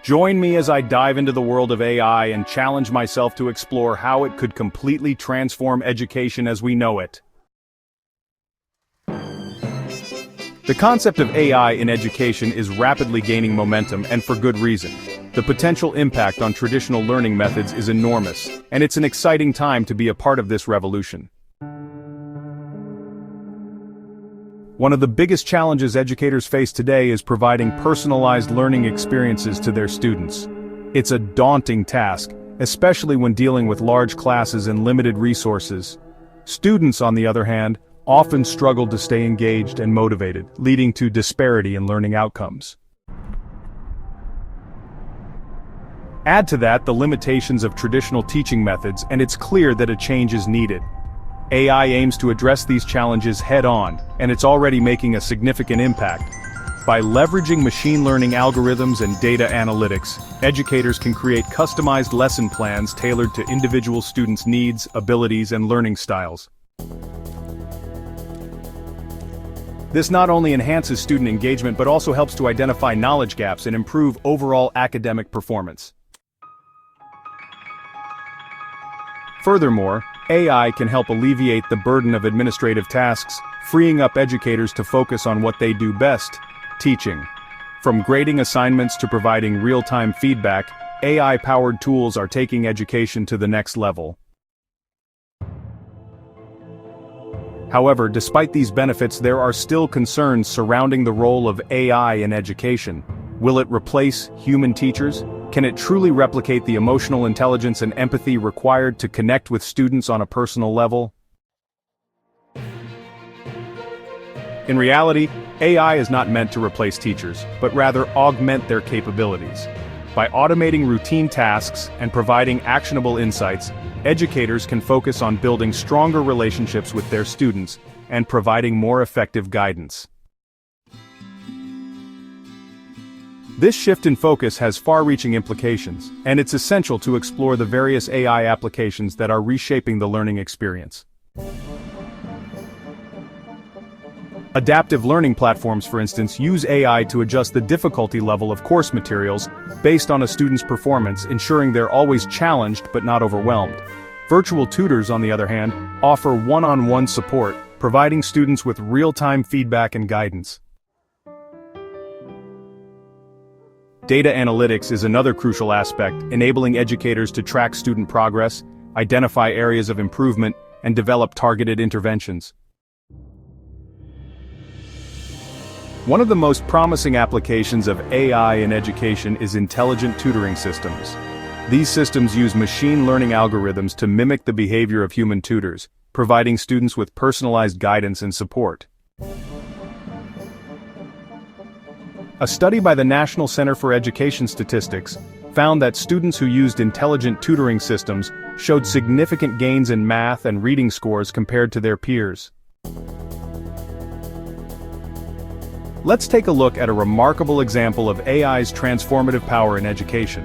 Join me as I dive into the world of AI and challenge myself to explore how it could completely transform education as we know it. The concept of AI in education is rapidly gaining momentum, and for good reason. The potential impact on traditional learning methods is enormous, and it's an exciting time to be a part of this revolution. One of the biggest challenges educators face today is providing personalized learning experiences to their students. It's a daunting task, especially when dealing with large classes and limited resources. Students, on the other hand, often struggle to stay engaged and motivated, leading to disparity in learning outcomes. Add to that the limitations of traditional teaching methods, and it's clear that a change is needed. AI aims to address these challenges head-on, and it's already making a significant impact. By leveraging machine learning algorithms and data analytics, educators can create customized lesson plans tailored to individual students' needs, abilities, and learning styles. This not only enhances student engagement but also helps to identify knowledge gaps and improve overall academic performance. Furthermore, AI can help alleviate the burden of administrative tasks, freeing up educators to focus on what they do best: teaching. From grading assignments to providing real-time feedback, AI-powered tools are taking education to the next level. However, despite these benefits, there are still concerns surrounding the role of AI in education. Will it replace human teachers? Can it truly replicate the emotional intelligence and empathy required to connect with students on a personal level? In reality, AI is not meant to replace teachers, but rather augment their capabilities. By automating routine tasks and providing actionable insights, educators can focus on building stronger relationships with their students and providing more effective guidance. This shift in focus has far-reaching implications, and it's essential to explore the various AI applications that are reshaping the learning experience. Adaptive learning platforms, for instance, use AI to adjust the difficulty level of course materials based on a student's performance, ensuring they're always challenged but not overwhelmed. Virtual tutors, on the other hand, offer one-on-one support, providing students with real-time feedback and guidance. Data analytics is another crucial aspect, enabling educators to track student progress, identify areas of improvement, and develop targeted interventions. One of the most promising applications of AI in education is intelligent tutoring systems. These systems use machine learning algorithms to mimic the behavior of human tutors, providing students with personalized guidance and support. A study by the National Center for Education Statistics found that students who used intelligent tutoring systems showed significant gains in math and reading scores compared to their peers. Let's take a look at a remarkable example of AI's transformative power in education.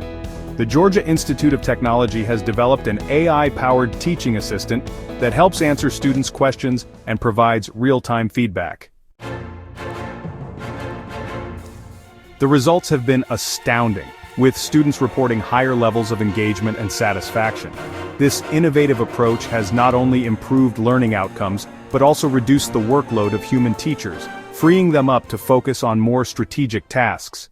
The Georgia Institute of Technology has developed an AI-powered teaching assistant that helps answer students' questions and provides real-time feedback. The results have been astounding, with students reporting higher levels of engagement and satisfaction. This innovative approach has not only improved learning outcomes, but also reduced the workload of human teachers, freeing them up to focus on more strategic tasks.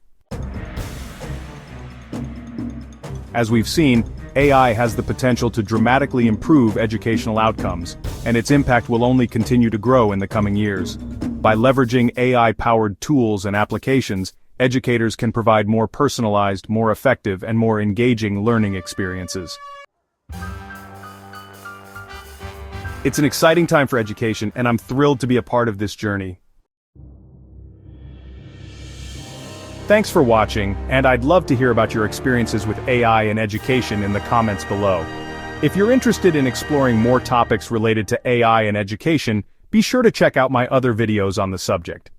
As we've seen, AI has the potential to dramatically improve educational outcomes, and its impact will only continue to grow in the coming years. By leveraging AI-powered tools and applications, educators can provide more personalized, more effective, and more engaging learning experiences. It's an exciting time for education, and I'm thrilled to be a part of this journey. Thanks for watching, and I'd love to hear about your experiences with AI and education in the comments below. If you're interested in exploring more topics related to AI and education, be sure to check out my other videos on the subject.